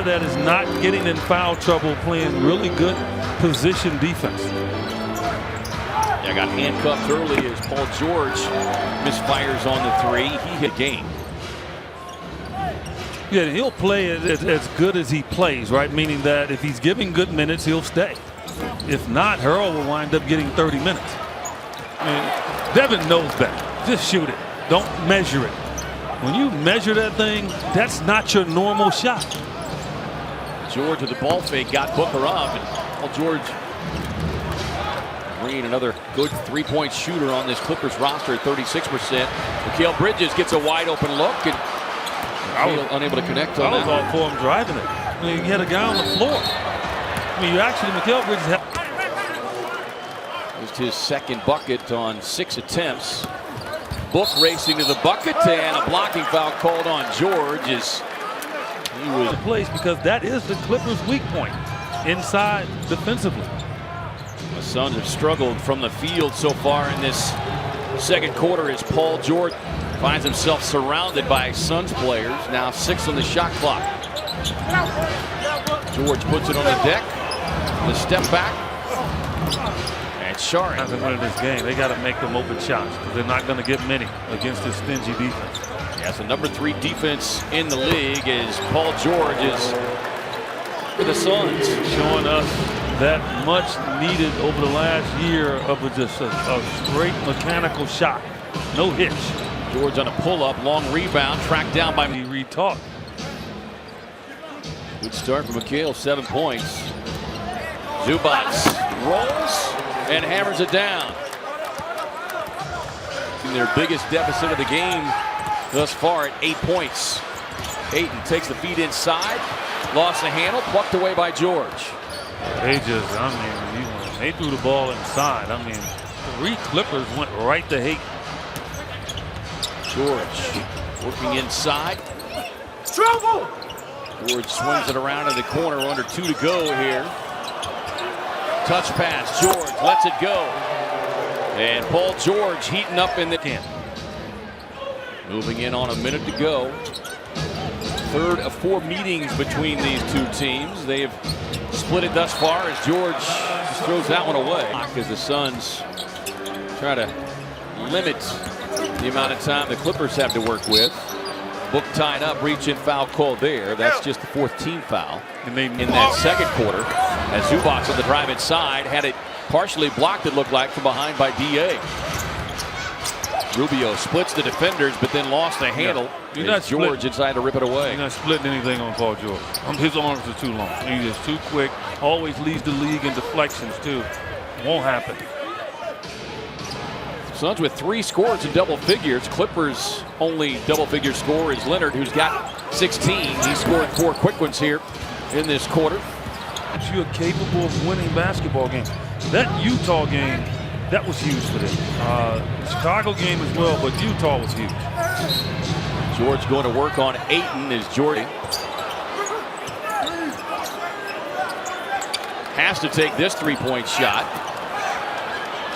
That is not getting in foul trouble, playing really good position defense. Yeah, got handcuffed early as Paul George misfires on the three. He hit game. Yeah, he'll play as good as he plays, right? Meaning that if he's giving good minutes, he'll stay. If not, Harrell will wind up getting 30 minutes. I mean, Devin knows that. Just shoot it. Don't measure it. When you measure that thing, that's not your normal shot. George with the ball fake got Booker up, and Paul George bringing another good three-point shooter on this Clippers roster at 36%. Mikal Bridges gets a wide open look and unable to connect on that. I was all for him driving it. I mean, he had a guy on the floor. I mean, you actually, Mikal Bridges had. Just his second bucket on 6 attempts. Book racing to the bucket, and a blocking foul called on George as he was the place, because that is the Clippers' weak point inside defensively. The Suns have struggled from the field so far in this second quarter as Paul George finds himself surrounded by Suns players. Now 6 on the shot clock. George puts it on the deck. The step back. And Saric Hasn't won this game. They got to make them open shots because they're not going to get many against this stingy defense. Yeah, so number 3 defense in the league is Paul George is for the Suns. Showing us that much needed over the last year of just a straight mechanical shot. No hitch. George on a pull-up, long rebound, tracked down by He retaught. Good start for Mikal, 7 points. Zubac rolls and hammers it down. In their biggest deficit of the game thus far at 8 points. Ayton takes the feed inside, lost the handle, plucked away by George. They just, I mean, they threw the ball inside. I mean, 3 Clippers went right to Ayton. George working inside. Trouble! George swings it around in the corner, under 2 to go here. Touch pass, George lets it go. And Paul George heating up in the camp. Moving in on a minute to go. Third of 4 meetings between these two teams. They have split it thus far as George just throws that one away. As the Suns try to limit the amount of time the Clippers have to work with. Book tied up, reach-in foul called there. That's just the 4th team foul in that second quarter. As Zubac on the drive inside had it partially blocked, it looked like, from behind by D.A. Rubio splits the defenders, but then lost the handle. Yeah. George inside to rip it away. He's not splitting anything on Paul George. His arms are too long. He's just too quick. Always leads the league in deflections, too. Won't happen. Suns with 3 scores in double figures. Clippers' only double-figure scorer is Leonard, who's got 16. He scored 4 quick ones here in this quarter. You're capable of winning basketball games. That Utah game, that was huge for them. Chicago game as well, but Utah was huge. George going to work on Ayton as Jordy has to take this 3-point shot.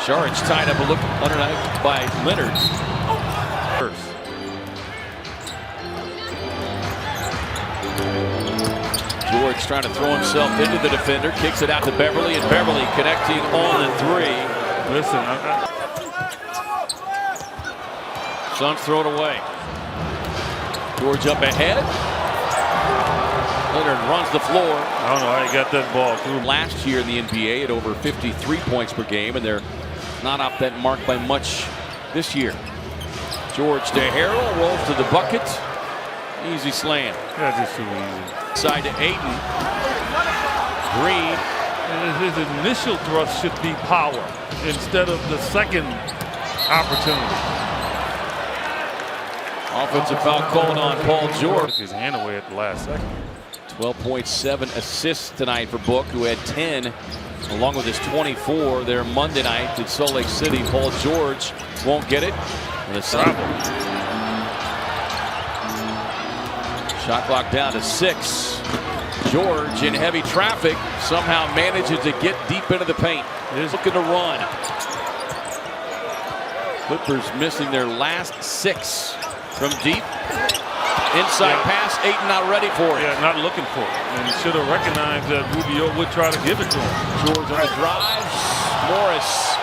Saric tied up a look underneath by Leonard. George trying to throw himself into the defender, kicks it out to Beverly, and Beverly connecting on the 3. Listen, Suns throw it away. George up ahead. Leonard runs the floor. I don't know how he got that ball through. Last year in the NBA at over 53 points per game, and they're not off that mark by much this year. George to Harrell, rolls to the bucket. Easy slam. That's just too easy. Side to Ayton. Green. His initial thrust should be power instead of the second opportunity. Offensive foul called on Paul George. Took his hand away at the last second. 12.7 assists tonight for Book, who had 10 along with his 24 there Monday night in Salt Lake City. Paul George won't get it. And the shot clock down to 6. George in heavy traffic somehow manages to get deep into the paint. He's looking to run. Clippers missing their last 6 from deep. Inside pass, Ayton not ready for it. Yeah, not looking for it. And he should have recognized that Rubio would try to give it to him. George on the drive. Morris